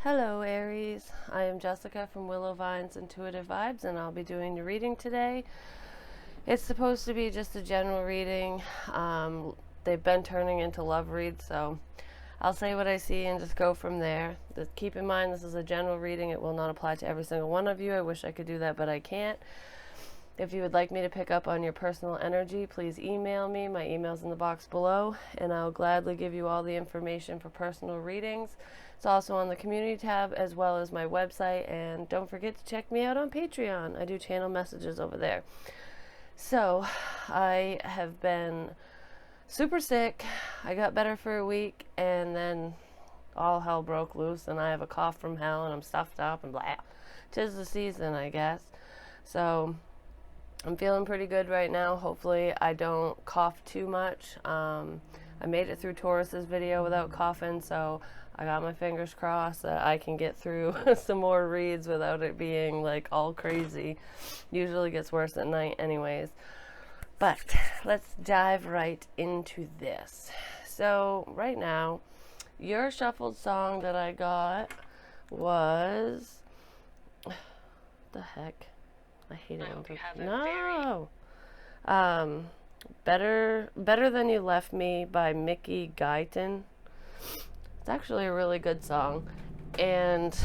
Hello Aries, I am Jessica from Willow Vine's Intuitive Vibes and I'll be doing your reading today. It's supposed to be just a general reading. They've been turning into love reads, so I'll say what I see and just go from there. Keep in mind this is a general reading. It will not apply to every single one of you. I wish I could do that, but I can't. If you would like me to pick up on your personal energy, please email me. My email's in the box below, and I'll gladly give you all the information for personal readings. It's also on the community tab as well as my website, and don't forget to check me out on Patreon. I do channel messages over there. So, I have been super sick. I got better for a week, and then all hell broke loose, and I have a cough from hell, and I'm stuffed up, and blah. 'Tis the season, I guess. So, I'm feeling pretty good right now. Hopefully I don't cough too much. I made it through Taurus's video without coughing, so I got my fingers crossed that I can get through some more reads without it being like all crazy. Usually gets worse at night anyways. But let's dive right into this. So right now, your shuffled song that I got was... the heck? I hate it when people... No! Better Than You Left Me by Mickey Guyton. It's actually a really good song. And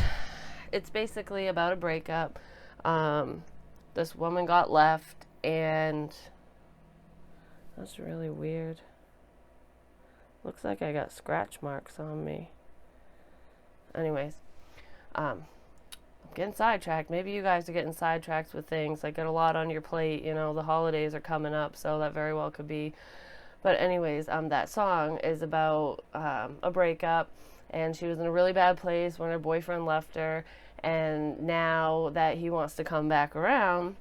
it's basically about a breakup. This woman got left, and that's really weird. Looks like I got scratch marks on me. Anyways, getting sidetracked. Maybe you guys are getting sidetracked with things. Like, got a lot on your plate. You know, the holidays are coming up, so that very well could be. But anyways, that song is about a breakup, and she was in a really bad place when her boyfriend left her, and now that he wants to come back around,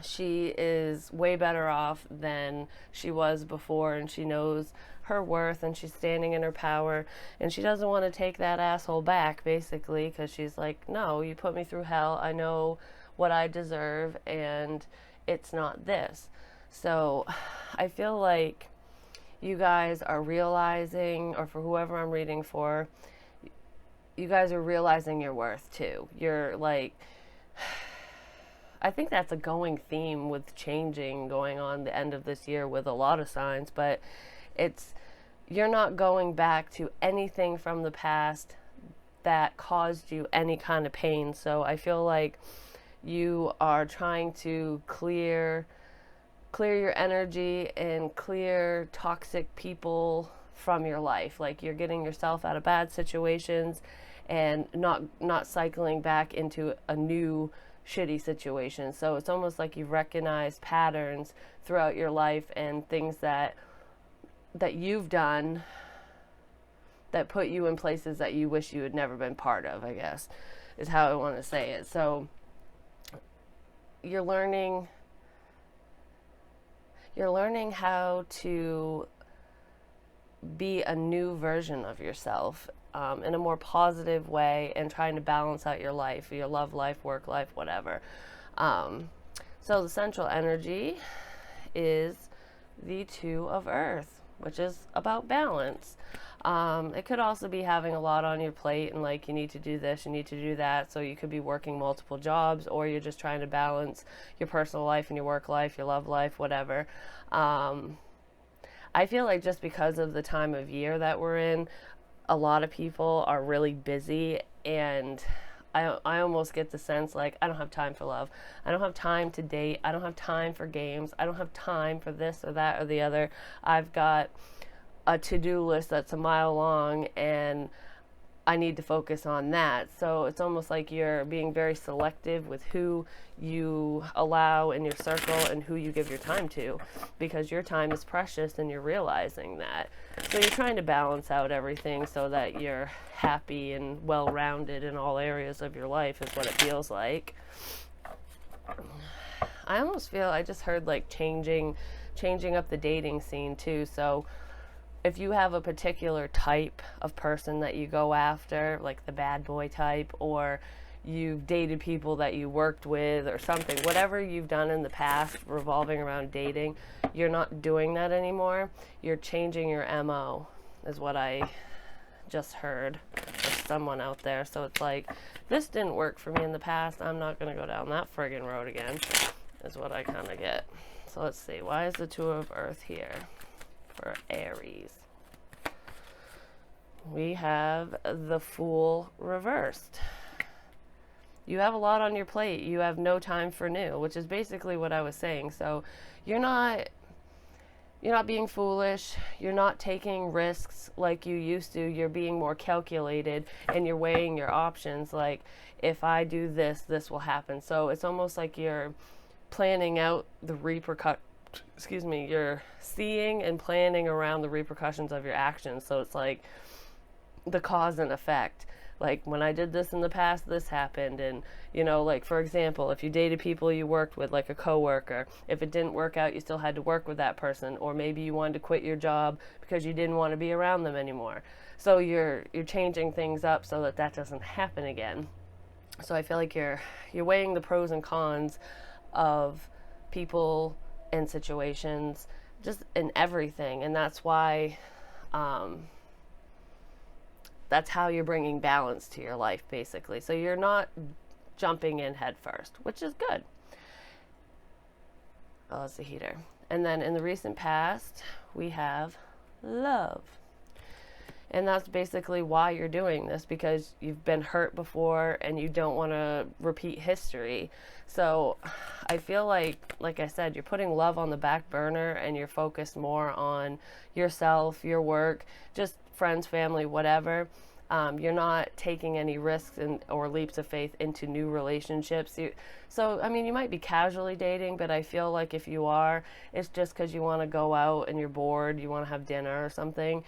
she is way better off than she was before, and she knows her worth, and she's standing in her power, and she doesn't want to take that asshole back, basically, because she's like, no, you put me through hell. I know what I deserve, and it's not this. So I feel like you guys are realizing, or for whoever I'm reading for, you guys are realizing your worth too. You're like... I think that's a going theme with changing going on the end of this year with a lot of signs, but you're not going back to anything from the past that caused you any kind of pain. So I feel like you are trying to clear your energy and clear toxic people from your life. Like, you're getting yourself out of bad situations and not cycling back into a new shitty situation. So it's almost like you've recognized patterns throughout your life and things that you've done that put you in places that you wish you had never been part of, I guess, is how I want to say it. So you're learning how to be a new version of yourself in a more positive way, and trying to balance out your life, your love life, work life, whatever. So the central energy is the Two of Earth, which is about balance. It could also be having a lot on your plate, and like, you need to do this, you need to do that. So you could be working multiple jobs, or you're just trying to balance your personal life and your work life, your love life, whatever. I feel like just because of the time of year that we're in, a lot of people are really busy, and I almost get the sense like, I don't have time for love. I don't have time to date. I don't have time for games. I don't have time for this or that or the other. I've got a to-do list that's a mile long, and I need to focus on that. So it's almost like you're being very selective with who you allow in your circle and who you give your time to, because your time is precious, and you're realizing that. So you're trying to balance out everything so that you're happy and well-rounded in all areas of your life, is what it feels like. I almost feel, I just heard like changing up the dating scene too. So if you have a particular type of person that you go after, like the bad boy type, or you've dated people that you worked with or something, whatever you've done in the past revolving around dating, you're not doing that anymore. You're changing your MO, is what I just heard or someone out there. So it's like, this didn't work for me in the past. I'm not going to go down that friggin' road again, is what I kind of get. So let's see. Why is the Two of Earth here for Aries? We have the Fool reversed. You have a lot on your plate. You have no time for new, which is basically what I was saying. So you're not being foolish. You're not taking risks like you used to. You're being more calculated, and you're weighing your options. Like, if I do this, this will happen. So it's almost like you're planning out the you're seeing and planning around the repercussions of your actions. So it's like the cause and effect. Like, when I did this in the past, this happened. And, you know, like, for example, if you dated people you worked with, like a coworker, if it didn't work out, you still had to work with that person. Or maybe you wanted to quit your job because you didn't want to be around them anymore. So you're changing things up so that that doesn't happen again. So I feel like you're weighing the pros and cons of people and situations, just in everything. And that's why, that's how you're bringing balance to your life, basically. So you're not jumping in head first, which is good. Oh, it's the heater. And then in the recent past, we have love. And that's basically why you're doing this, because you've been hurt before and you don't want to repeat history. So I feel like I said, you're putting love on the back burner and you're focused more on yourself, your work, just friends, family, whatever. You're not taking any risks or leaps of faith into new relationships. So, I mean, you might be casually dating, but I feel like if you are, it's just because you want to go out and you're bored, you want to have dinner or something.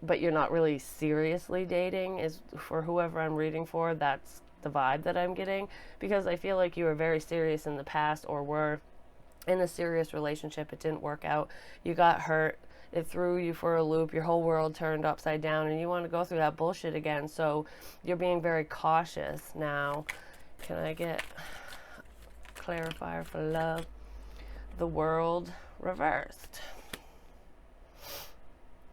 But you're not really seriously dating, is for whoever I'm reading for. That's the vibe that I'm getting, because I feel like you were very serious in the past, or were in a serious relationship. It didn't work out. You got hurt. It threw you for a loop. Your whole world turned upside down, and you want to go through that bullshit again. So you're being very cautious now. Can I get clarifier for love? The World reversed.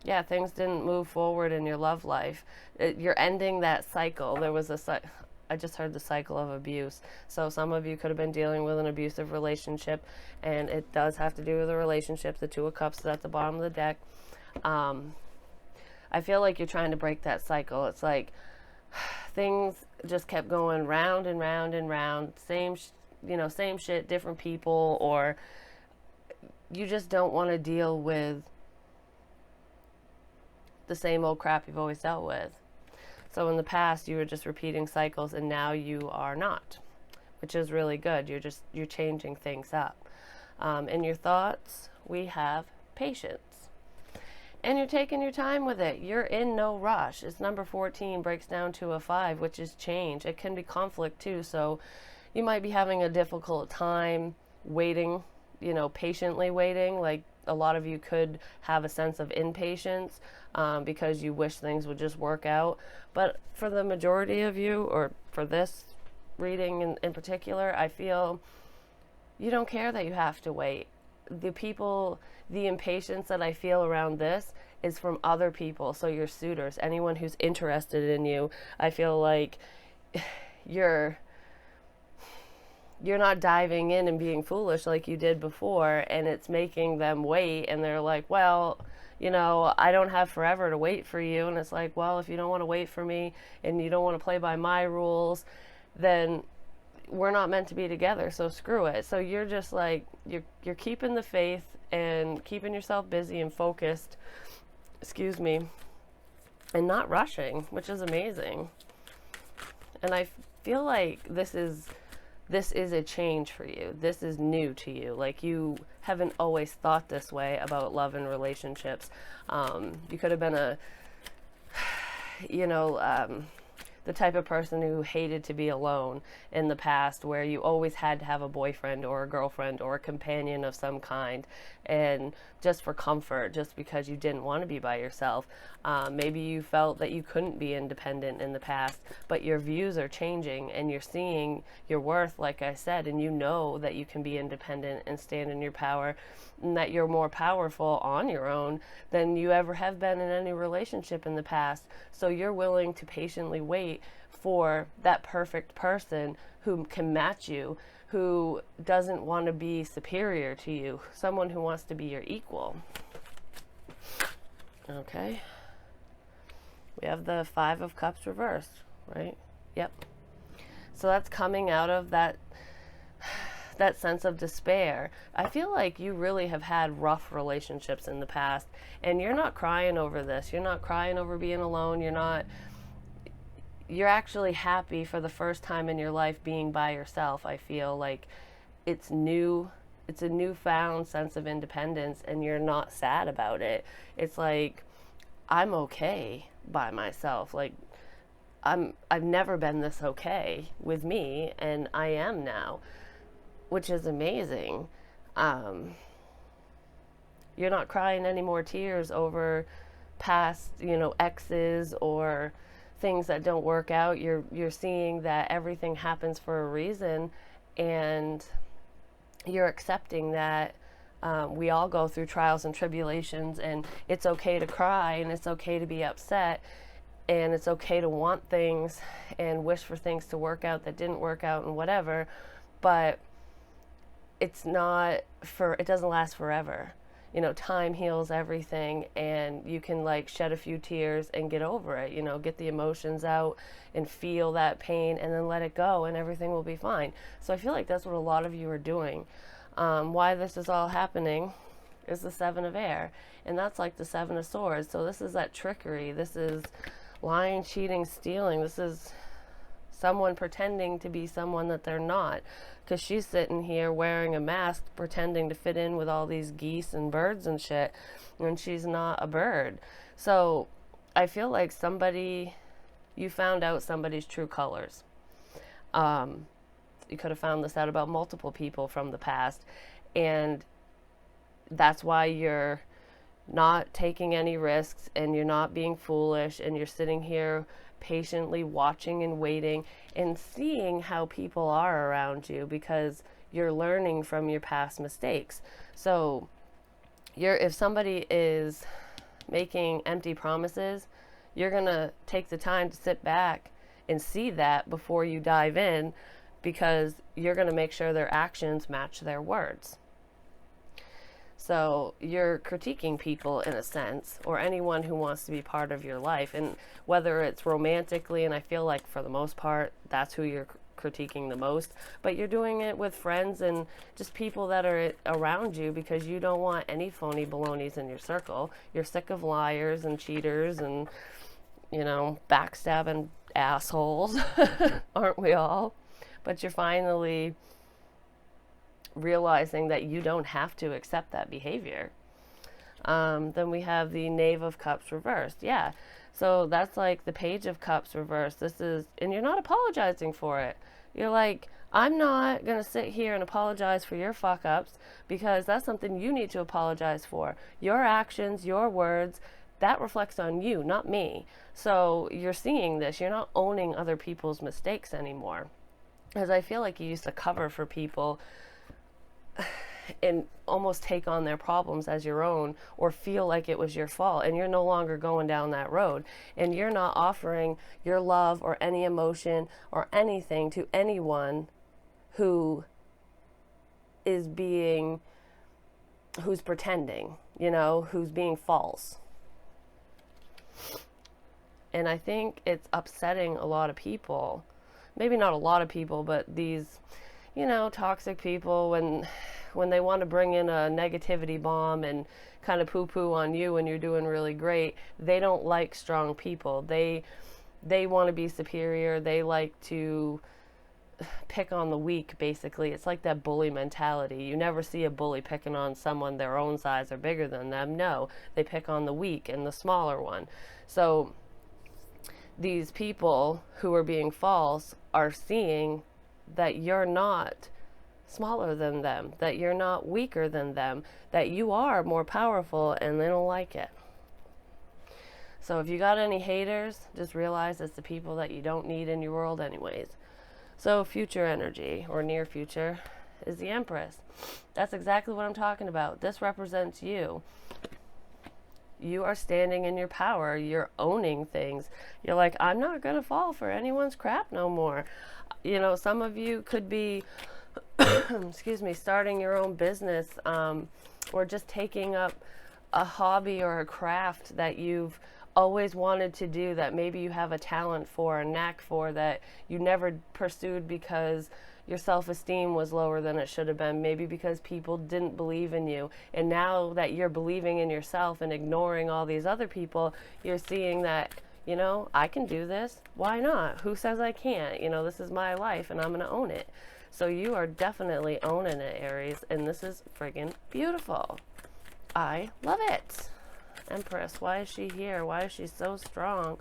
Yeah, things didn't move forward in your love life. You're ending that cycle. There was I just heard the cycle of abuse. So some of you could have been dealing with an abusive relationship, and it does have to do with a relationship. The Two of Cups is at the bottom of the deck. I feel like you're trying to break that cycle. It's like things just kept going round and round and round. Same shit, different people, or you just don't want to deal with the same old crap you've always dealt with. So in the past, you were just repeating cycles, and now you are not, which is really good. You're changing things up. In your thoughts, we have patience. And you're taking your time with it. You're in no rush. It's number 14, breaks down to a 5, which is change. It can be conflict too. So you might be having a difficult time waiting, patiently waiting. Like, a lot of you could have a sense of impatience because you wish things would just work out. But for the majority of you, or for this reading in particular, I feel you don't care that you have to wait. The impatience that I feel around this is from other people. So your suitors, anyone who's interested in you, I feel like you're not diving in and being foolish like you did before, and it's making them wait, and they're like, well, I don't have forever to wait for you. And it's like, well, if you don't want to wait for me and you don't want to play by my rules, then we're not meant to be together, so screw it. So you're just like, you're keeping the faith and keeping yourself busy and focused, and not rushing, which is amazing. And I feel like this is a change for you. This is new to you. Like, you haven't always thought this way about love and relationships. You could have been the type of person who hated to be alone in the past, where you always had to have a boyfriend or a girlfriend or a companion of some kind, and just for comfort, just because you didn't want to be by yourself. Maybe you felt that you couldn't be independent in the past, but your views are changing and you're seeing your worth, like I said, and you know that you can be independent and stand in your power, and that you're more powerful on your own than you ever have been in any relationship in the past. So you're willing to patiently wait for that perfect person who can match you, who doesn't want to be superior to you, someone who wants to be your equal. Okay. We have the Five of Cups reversed, right? Yep. So that's coming out of that sense of despair. I feel like you really have had rough relationships in the past, and you're not crying over this. You're not crying over being alone. You're actually happy for the first time in your life being by yourself. I feel like it's new. It's a newfound sense of independence, and you're not sad about it. It's like, I'm okay by myself. Like, I've never been this okay with me, and I am now, which is amazing. You're not crying any more tears over past, exes or things that don't work out. You're seeing that everything happens for a reason, and you're accepting that we all go through trials and tribulations, and it's okay to cry, and it's okay to be upset, and it's okay to want things and wish for things to work out that didn't work out and whatever, but it doesn't last forever. Time heals everything, and you can shed a few tears and get over it, get the emotions out and feel that pain and then let it go, and everything will be fine. So I feel like that's what a lot of you are doing. Why this is all happening is the Seven of Air, and that's like the Seven of Swords. So this is that trickery. This is lying, cheating, stealing. This is someone pretending to be someone that they're not, because she's sitting here wearing a mask pretending to fit in with all these geese and birds and shit, and she's not a bird. So I feel like you found out somebody's true colors. You could have found this out about multiple people from the past, and that's why you're not taking any risks, and you're not being foolish, and you're sitting here patiently watching and waiting and seeing how people are around you, because you're learning from your past mistakes. So if somebody is making empty promises, you're gonna take the time to sit back and see that before you dive in, because you're gonna make sure their actions match their words. So you're critiquing people in a sense, or anyone who wants to be part of your life, and whether it's romantically, and I feel like for the most part that's who you're critiquing the most, but you're doing it with friends and just people that are around you, because you don't want any phony balonies in your circle. You're sick of liars and cheaters and backstabbing assholes. Aren't we all? But you're finally realizing that you don't have to accept that behavior. Then we have the Knave of Cups reversed. Yeah. So that's like the Page of Cups reversed. And you're not apologizing for it. You're like, I'm not going to sit here and apologize for your fuck ups, because that's something you need to apologize for. Your actions, your words, that reflects on you, not me. So you're seeing this. You're not owning other people's mistakes anymore. Because I feel like you used to cover for people and almost take on their problems as your own, or feel like it was your fault, and you're no longer going down that road, and you're not offering your love or any emotion or anything to anyone who's pretending, who's being false. And I think it's upsetting a lot of people, maybe not a lot of people, but these toxic people, when they want to bring in a negativity bomb and kind of poo-poo on you when you're doing really great. They don't like strong people. They want to be superior. They like to pick on the weak, basically. It's like that bully mentality. You never see a bully picking on someone their own size or bigger than them. No, they pick on the weak and the smaller one. So these people who are being false are seeing that you're not smaller than them, that you're not weaker than them, that you are more powerful, and they don't like it. So if you got any haters, just realize it's the people that you don't need in your world anyways. So future energy, or near future, is the Empress. That's exactly what I'm talking about. This represents you. You are standing in your power. You're owning things. You're like, I'm not going to fall for anyone's crap no more. You know, some of you could be, excuse me, starting your own business, or just taking up a hobby or a craft that you've always wanted to do, that maybe you have a talent for, a knack for, that you never pursued because your self-esteem was lower than it should have been, maybe because people didn't believe in you. And now that you're believing in yourself and ignoring all these other people, you're seeing that, you know, I can do this. Why not? Who says I can't? You know, this is my life and I'm going to own it. So you are definitely owning it, Aries, and this is friggin' beautiful. I love it. Empress, why is she here? Why is she so strong?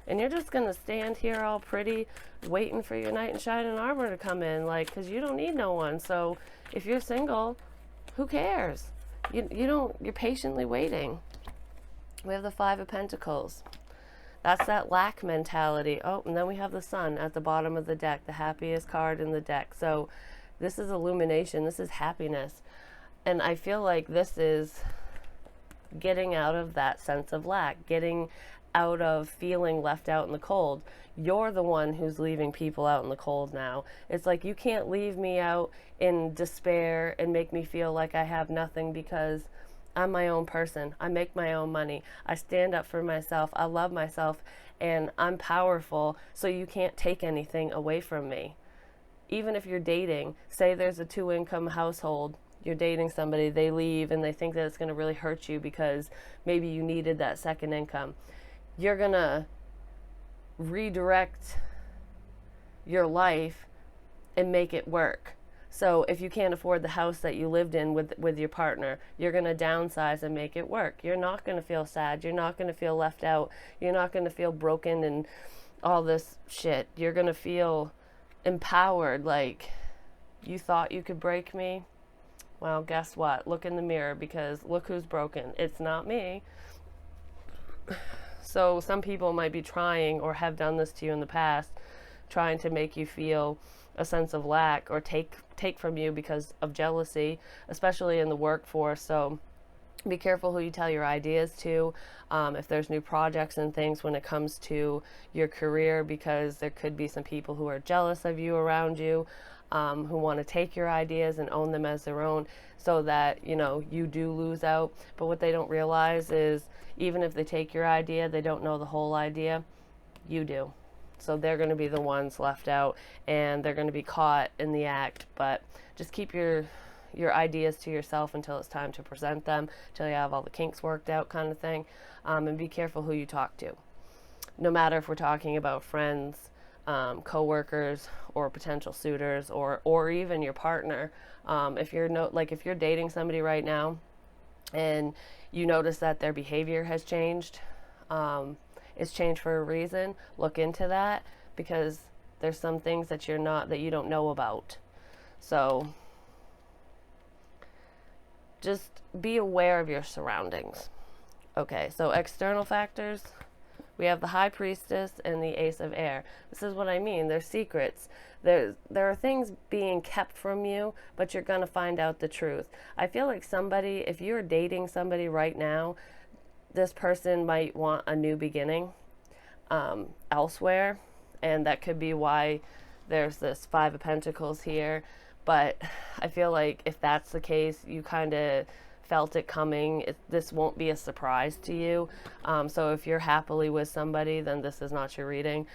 And you're just going to stand here all pretty, waiting for your knight in shining armor to come in, like, because you don't need no one. So if you're single, who cares? You're patiently waiting. We have the Five of Pentacles. That's that lack mentality. Oh, and then we have the Sun at the bottom of the deck, the happiest card in the deck. So this is illumination. This is happiness. And I feel like this is getting out of that sense of lack, getting out of feeling left out in the cold. You're the one who's leaving people out in the cold now. It's like, you can't leave me out in despair and make me feel like I have nothing, because I'm my own person. I make my own money. I stand up for myself. I love myself, and I'm powerful, so you can't take anything away from me. Even if you're dating, say there's a 2-income household, you're dating somebody, they leave and they think that it's going to really hurt you because maybe you needed that second income. You're going to redirect your life and make it work. So if you can't afford the house that you lived in with your partner, you're going to downsize and make it work. You're not going to feel sad. You're not going to feel left out. You're not going to feel broken and all this shit. You're going to feel empowered, like, you thought you could break me? Well, guess what? Look in the mirror, because look who's broken. It's not me. So some people might be trying, or have done this to you in the past, trying to make you feel a sense of lack, or take from you because of jealousy, especially in the workforce. So be careful who you tell your ideas to, if there's new projects and things when it comes to your career, because there could be some people who are jealous of you around you, who want to take your ideas and own them as their own, so that, you know, you do lose out. But what they don't realize is, even if they take your idea, they don't know the whole idea. You do. So they're going to be the ones left out, and they're going to be caught in the act. But just keep your ideas to yourself until it's time to present them, until you have all the kinks worked out, kind of thing. And be careful who you talk to. No matter if we're talking about friends, co-workers, or potential suitors, or even your partner. If you're dating somebody right now and you notice that their behavior has changed, it's changed for a reason, look into that, because there's some things that you don't know about. So just be aware of your surroundings. Okay, so external factors, we have the High Priestess and the Ace of Air. This is what I mean. There's secrets. There are things being kept from you, but you're going to find out the truth. I feel like if you're dating somebody right now, this person might want a new beginning elsewhere, and that could be why there's this Five of Pentacles here. But I feel like if that's the case, you kind of felt it coming. This won't be a surprise to you. So if you're happily with somebody, then this is not your reading.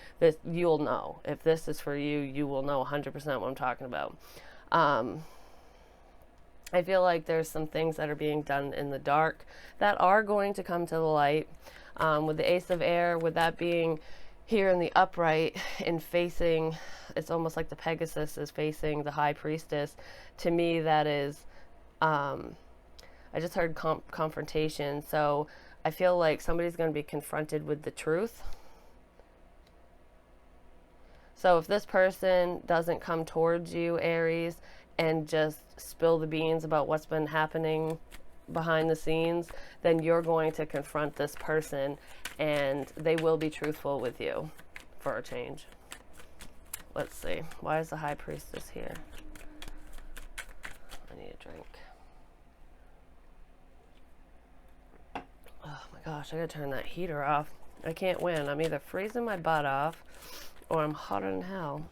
You'll know. If this is for you, you will know 100% what I'm talking about. I feel like there's some things that are being done in the dark that are going to come to the light. With the Ace of Air, with that being here in the upright and facing, it's almost like the Pegasus is facing the High Priestess. To me, that is, I just heard confrontation. So I feel like somebody's going to be confronted with the truth, So if this person doesn't come towards you, Aries, and just spill the beans about what's been happening behind the scenes, then you're going to confront this person and they will be truthful with you for a change. Let's see. Why is the High Priestess here? I need a drink. Oh my gosh, I gotta turn that heater off. I can't win. I'm either freezing my butt off or I'm hotter than hell.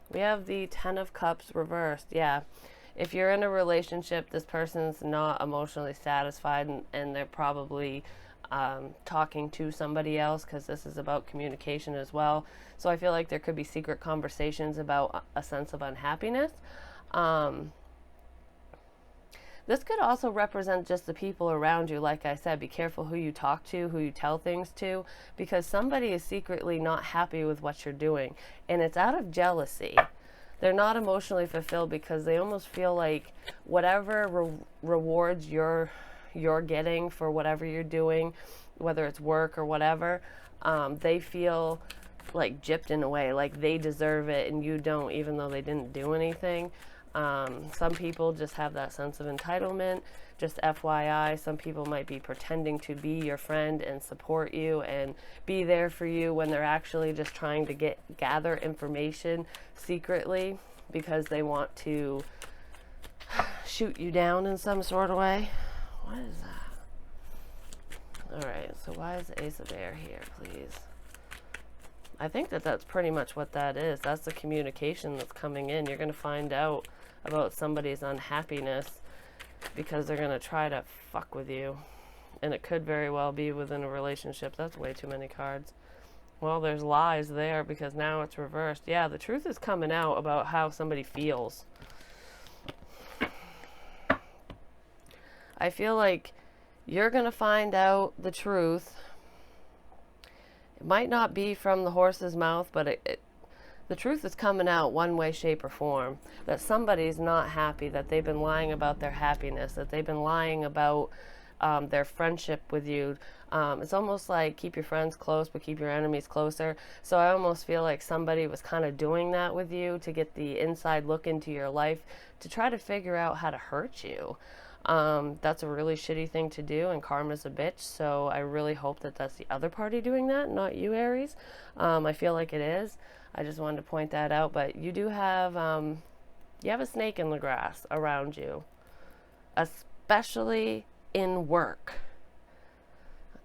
We have the Ten of Cups reversed. Yeah. If you're in a relationship, this person's not emotionally satisfied and they're probably talking to somebody else, because this is about communication as well. So I feel like there could be secret conversations about a sense of unhappiness. This could also represent just the people around you. Like I said, be careful who you talk to, who you tell things to, because somebody is secretly not happy with what you're doing. And it's out of jealousy. They're not emotionally fulfilled because they almost feel like whatever rewards you're getting for whatever you're doing, whether it's work or whatever, they feel like gypped in a way, like they deserve it and you don't, even though they didn't do anything. Some people just have that sense of entitlement. Just FYI, some people might be pretending to be your friend and support you and be there for you when they're actually just trying to gather information secretly because they want to shoot you down in some sort of way. What is that? Alright, so why is the Ace of Air here, please? I think that's pretty much what that is. That's the communication that's coming in. You're going to find out about somebody's unhappiness because they're going to try to fuck with you. And it could very well be within a relationship. That's way too many cards. Well, there's lies there because now it's reversed. Yeah, the truth is coming out about how somebody feels. I feel like you're going to find out the truth. It might not be from the horse's mouth, but the truth is coming out one way, shape, or form. That somebody's not happy, that they've been lying about their happiness, that they've been lying about their friendship with you. It's almost like keep your friends close, but keep your enemies closer. So I almost feel like somebody was kind of doing that with you to get the inside look into your life, to try to figure out how to hurt you. That's a really shitty thing to do, and karma's a bitch, so I really hope that that's the other party doing that, not you, Aries. I feel like it is. I just wanted to point that out, but you do have, you have a snake in the grass around you, especially in work.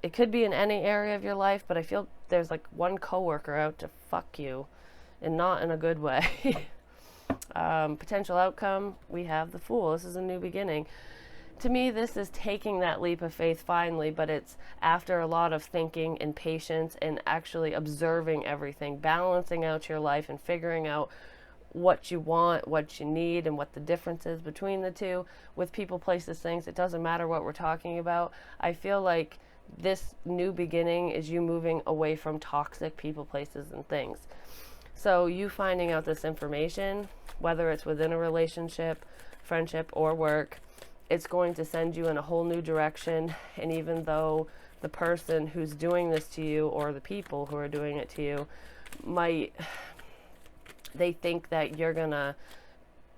It could be in any area of your life, but I feel there's like one coworker out to fuck you, and not in a good way. Potential outcome, we have the Fool. This is a new beginning. To me, this is taking that leap of faith finally, but it's after a lot of thinking and patience and actually observing everything, balancing out your life and figuring out what you want, what you need, and what the difference is between the two. With people, places, things, it doesn't matter what we're talking about. I feel like this new beginning is you moving away from toxic people, places, and things. So you finding out this information, whether it's within a relationship, friendship, or work, it's going to send you in a whole new direction. And even though the person who's doing this to you, or the people who are doing it to you, they think that you're gonna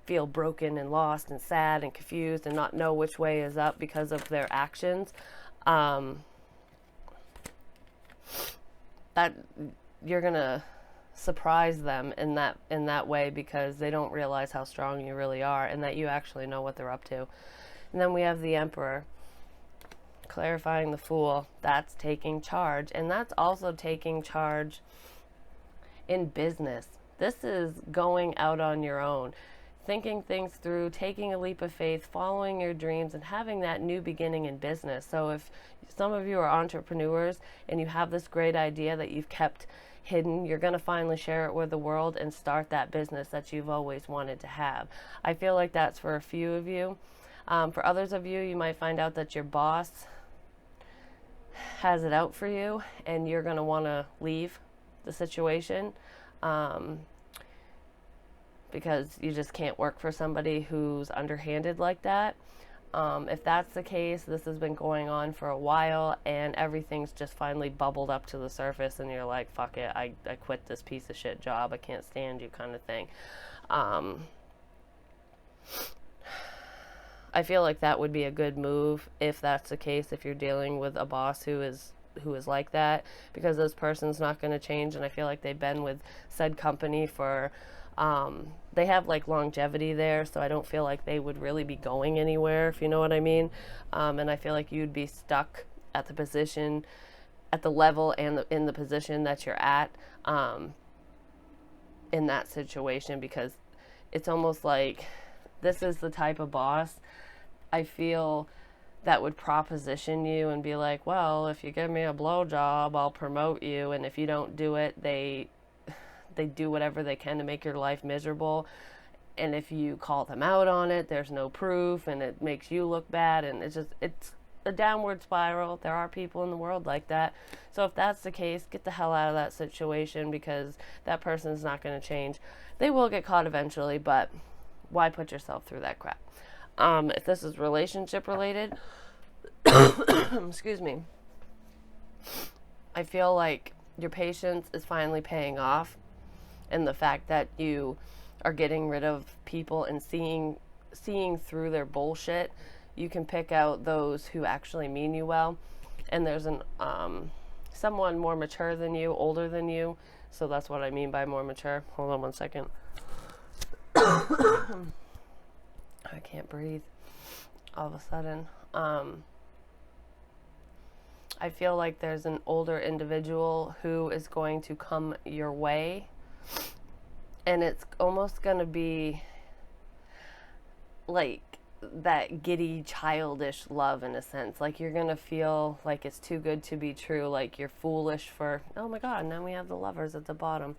feel broken and lost and sad and confused and not know which way is up because of their actions, that you're gonna surprise them in that way, because they don't realize how strong you really are and that you actually know what they're up to. And then we have the Emperor, clarifying the Fool. That's taking charge, and that's also taking charge in business. This is going out on your own, thinking things through, taking a leap of faith, following your dreams, and having that new beginning in business. So if some of you are entrepreneurs and you have this great idea that you've kept hidden, you're going to finally share it with the world and start that business that you've always wanted to have. I feel like that's for a few of you. For others of you, you might find out that your boss has it out for you and you're going to want to leave the situation, because you just can't work for somebody who's underhanded like that. If that's the case, this has been going on for a while and everything's just finally bubbled up to the surface and you're like, fuck it, I quit this piece of shit job, I can't stand you, kind of thing. I feel like that would be a good move if that's the case, if you're dealing with a boss who is like that, because this person's not going to change, and I feel like they've been with said company for they have like longevity there, so I don't feel like they would really be going anywhere, if you know what I mean. And I feel like you'd be stuck at the position, at the level and in the position that you're at in that situation, because it's almost like this is the type of boss I feel that would proposition you and be like, well, if you give me a blowjob, I'll promote you, and if you don't do it, they do whatever they can to make your life miserable. And if you call them out on it, there's no proof, and it makes you look bad, and it's a downward spiral. There are people in the world like that. So if that's the case, get the hell out of that situation, because that person's not going to change. They will get caught eventually, but why put yourself through that crap? If this is relationship related, excuse me, I feel like your patience is finally paying off, and the fact that you are getting rid of people and seeing through their bullshit, you can pick out those who actually mean you well. And there's an someone more mature than you, older than you, so that's what I mean by more mature. Hold on one second. I can't breathe all of a sudden. I feel like there's an older individual who is going to come your way, and it's almost going to be like that giddy, childish love, in a sense. Like, you're going to feel like it's too good to be true. Like, you're foolish for, oh my God, now we have the lovers at the bottom.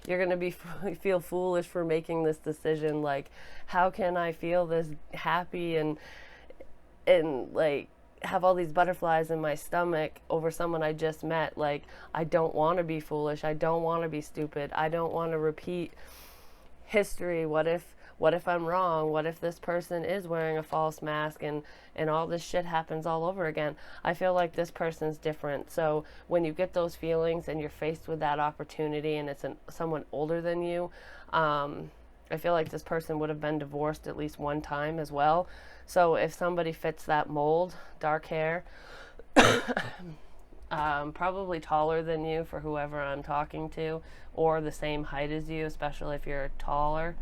You're going to feel foolish for making this decision. Like, how can I feel this happy and like have all these butterflies in my stomach over someone I just met? Like, I don't want to be foolish. I don't want to be stupid. I don't want to repeat history. What if I'm wrong? What if this person is wearing a false mask and all this shit happens all over again? I feel like this person's different. So when you get those feelings and you're faced with that opportunity and it's someone older than you, I feel like this person would have been divorced at least one time as well. So if somebody fits that mold, dark hair, probably taller than you for whoever I'm talking to, or the same height as you, especially if you're taller.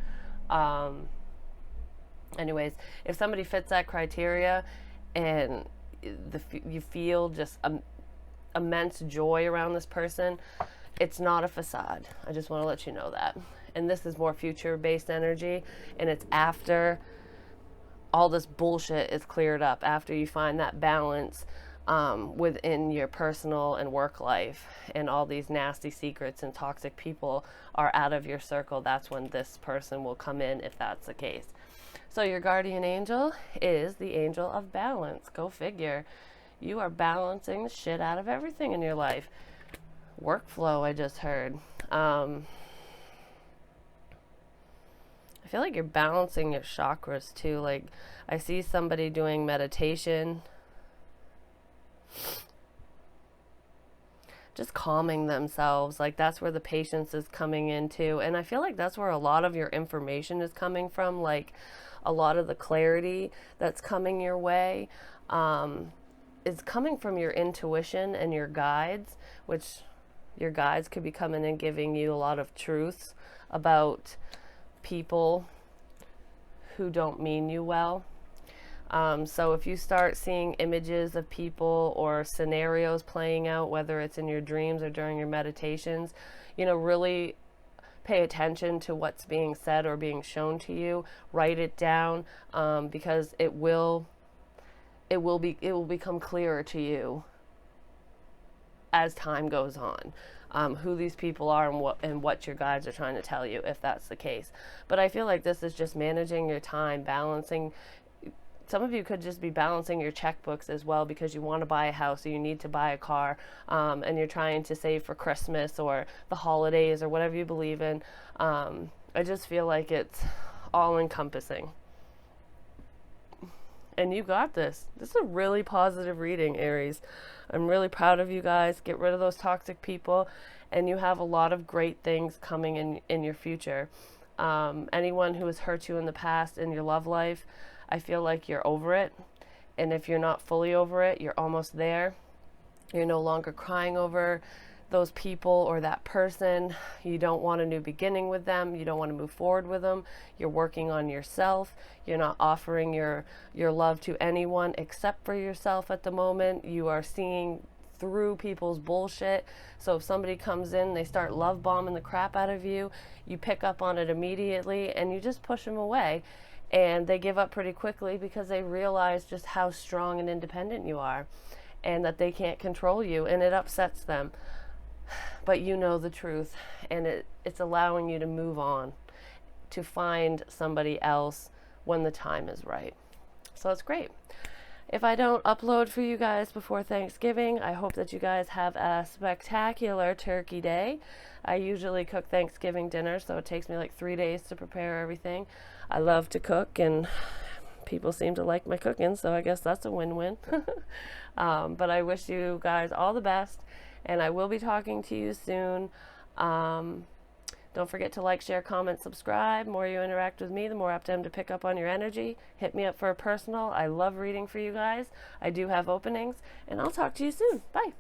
Anyways, if somebody fits that criteria and you feel just immense joy around this person, it's not a facade. I just want to let you know that. And this is more future-based energy, and it's after all this bullshit is cleared up, after you find that balance within your personal and work life, and all these nasty secrets and toxic people are out of your circle. That's when this person will come in, if that's the case. So your guardian angel is the angel of balance. Go figure. You are balancing the shit out of everything in your life. Workflow, I just heard. I feel like you're balancing your chakras too. Like, I see somebody doing meditation, just calming themselves. Like, that's where the patience is coming into. And I feel like that's where a lot of your information is coming from. Like, a lot of the clarity that's coming your way is coming from your intuition and your guides, which your guides could be coming and giving you a lot of truths about people who don't mean you well. So if you start seeing images of people or scenarios playing out, whether it's in your dreams or during your meditations, really pay attention to what's being said or being shown to you. Write it down, because it will become clearer to you as time goes on. Who these people are and what your guides are trying to tell you, if that's the case. But I feel like this is just managing your time, balancing. Some of you could just be balancing your checkbooks as well, because you want to buy a house or you need to buy a car, and you're trying to save for Christmas or the holidays or whatever you believe in. I just feel like it's all encompassing. and you got this. This is a really positive reading, Aries. I'm really proud of you guys. Get rid of those toxic people, and you have a lot of great things coming in your future. Anyone who has hurt you in the past in your love life, I feel like you're over it. And if you're not fully over it, you're almost there. You're no longer crying over those people or that person. You don't want a new beginning with them. You don't want to move forward with them. You're working on yourself. You're not offering your love to anyone except for yourself at the moment. You are seeing through people's bullshit. So if somebody comes in, they start love bombing the crap out of you, you pick up on it immediately and you just push them away. And they give up pretty quickly because they realize just how strong and independent you are and that they can't control you, and it upsets them. But you know the truth, and it's allowing you to move on, to find somebody else when the time is right. So it's great. If I don't upload for you guys before Thanksgiving, I hope that you guys have a spectacular turkey day. I usually cook Thanksgiving dinner, so it takes me like 3 days to prepare everything. I love to cook, and people seem to like my cooking, so I guess that's a win-win. But I wish you guys all the best, and I will be talking to you soon. Don't forget to like, share, comment, subscribe. The more you interact with me, the more apt I am to pick up on your energy. Hit me up for a personal. I love reading for you guys. I do have openings, and I'll talk to you soon. Bye.